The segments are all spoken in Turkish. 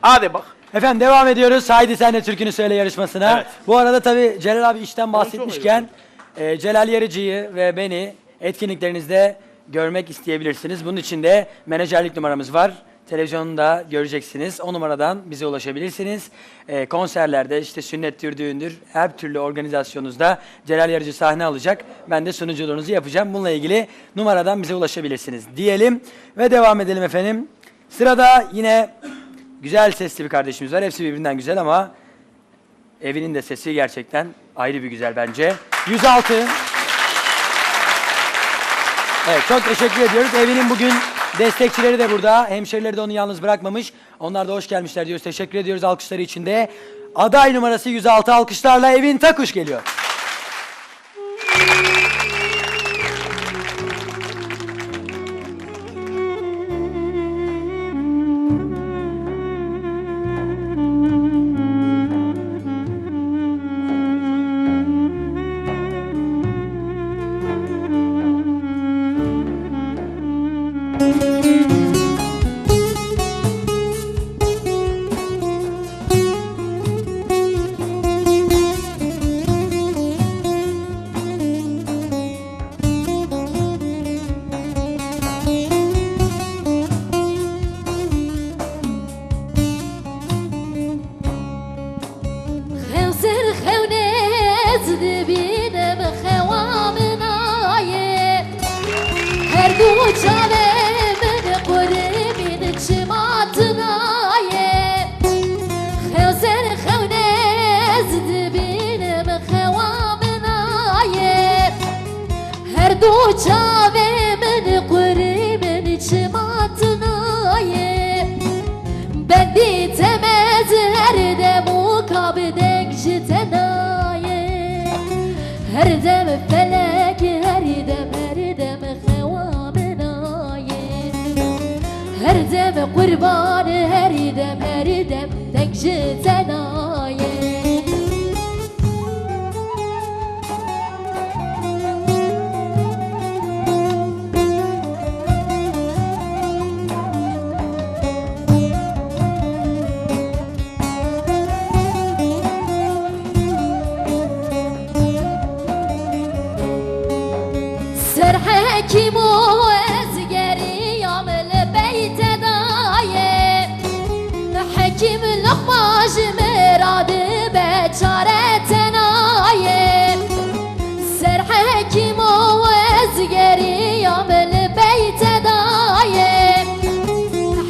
Hadi bak. Efendim devam ediyoruz. Haydi sen de türkünü söyle yarışmasına. Evet. Bu arada tabii Celal abi işten bahsetmişken Celal Yarıcı'yı ve beni etkinliklerinizde görmek isteyebilirsiniz. Bunun için de menajerlik numaramız var. Televizyonda göreceksiniz. O numaradan bize ulaşabilirsiniz. Konserlerde işte sünnettir, düğündür her türlü organizasyonunuzda Celal Yarıcı sahne alacak. Ben de sunuculuğunuzu yapacağım. Bununla ilgili numaradan bize ulaşabilirsiniz diyelim ve devam edelim efendim. Sırada yine güzel sesli bir kardeşimiz var. Hepsi birbirinden güzel ama Evin'in de sesi gerçekten ayrı bir güzel bence. 106. Evet, çok teşekkür ediyoruz. Evin'in bugün destekçileri de burada. Hemşerileri de onu yalnız bırakmamış. Onlar da hoş gelmişler diyoruz. Teşekkür ediyoruz alkışları için de. Aday numarası 106 alkışlarla Evin Takuş geliyor. قربان هردم هردم تكجتنايه سرحكي مو ازقري يوم البيت حكيم لقماش مراد بچارتنا سر حكيم وازقري يوم البيت دايم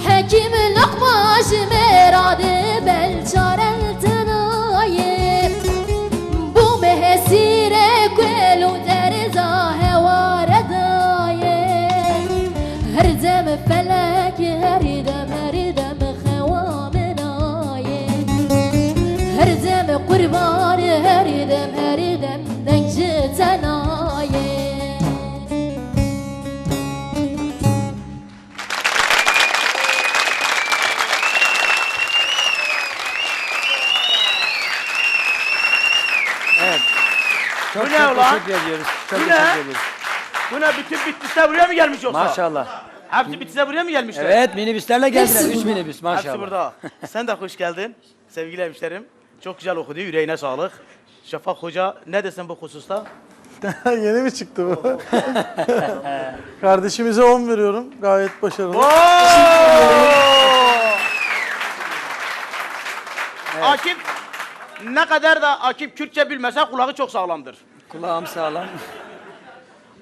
حكيم لقماش مراد بچارتنا بو مهسير كل درزا هوار دايم هرزم فلك هردم هردم قربان هردم هردم نكجتنايه Evet. Çok Bu ne ulan? teşekkür ediyoruz. Çok Bu ne? teşekkür ediyoruz. Bu ne? Bütün Bitlis'te buraya mı gelmiş yoksa? Maşallah. Hepsi Bitlis'e buraya mı gelmişler? Evet, minibüslerle geldiler. 3 minibüs maşallah. Hepsi burada. Sen de hoş geldin sevgili hemşerim. Çok güzel okudu. Yüreğine sağlık. Şafak Hoca ne desen bu hususta? Yeni mi çıktı bu? Kardeşimize 10 veriyorum. Gayet başarılı. Akif ne kadar da Akif Kürtçe bilmese kulağı çok sağlamdır. Kulağım sağlam.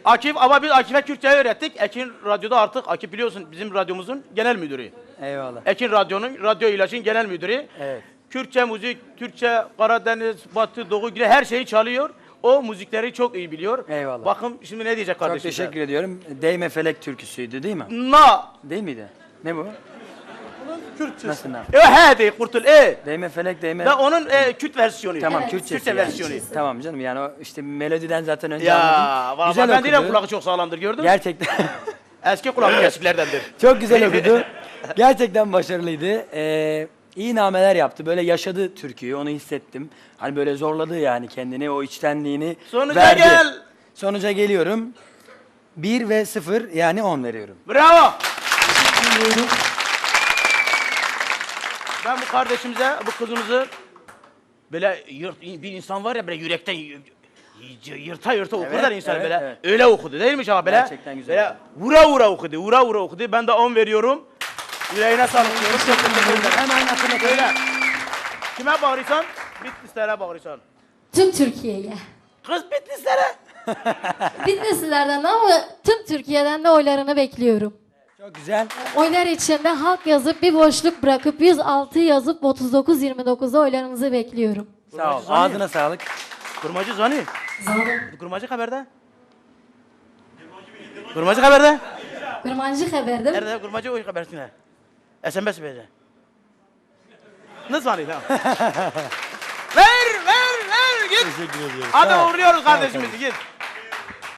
Akif ama biz Akif'e Kürtçe'yi öğrettik. Ekin Radyo'da artık Akif biliyorsun bizim radyomuzun genel müdürü. Eyvallah. Ekin Radyo'nun radyo ilaçın genel müdürü. Evet. Kürtçe müzik, Türkçe, Karadeniz, Batı, Doğu gibi her şeyi çalıyor. O müzikleri çok iyi biliyor. Eyvallah. Bakın şimdi ne diyecek Çok kardeşim? teşekkür ediyorum. Değme Felek türküsüydü değil mi? Na. Değil miydi? Ne bu? Kürtçesi. Nasıl na? He kurtul. Değme Felek değme. Ve onun Kürt versiyonu. Tamam Evet. Kürtçesi. Kürtçe yani. versiyonu. Tamam canım yani o işte melodiden zaten önce Ya anladım. vallahi Güzel ben değilim okudu. kulağı çok sağlamdır gördün mü? Gerçekten. Eski kulak kesiklerdendir. Çok güzel okudu. Gerçekten başarılıydı. İyi nameler yaptı. Böyle yaşadı türküyü. Onu hissettim. Hani böyle zorladı yani kendini. O içtenliğini Sonuca verdi. gel. Sonuca geliyorum. 1 ve 0 yani 10 veriyorum. Bravo. Ben bu kardeşimize, bu kızımızı böyle bir insan var ya böyle yürekten yırta yırta okurlar insan evet, böyle. evet. Öyle okudu değil mi Şafak böyle? Gerçekten güzel Böyle vura vura okudu, vura vura okudu. Ben de 10 veriyorum. Yüreğine sağlık diyorum. Çok teşekkür ederim. Hemen hatırlatalım. Öyle. Kime bağırırsan? Bitlislere bağırırsan. Tüm Türkiye'ye. Kız Bitlislere. Bitlislerden de ama tüm Türkiye'den de oylarını bekliyorum. Çok güzel. Oylar içinde halk yazıp bir boşluk bırakıp 106 yazıp 39-29'da oylarınızı bekliyorum. Sağ ol. Zani. Ağzına sağlık. Kurmacı Zani. Zalim. Kurmacı haberde. Kurmacı haberde. Kırmancı haberdim. Nerede kurmacı o habersine? SMS vereceğim. Nasıl hani tamam. ver git. Teşekkür ediyorum. Hadi Sağ ol. uğurluyoruz kardeşimizi git.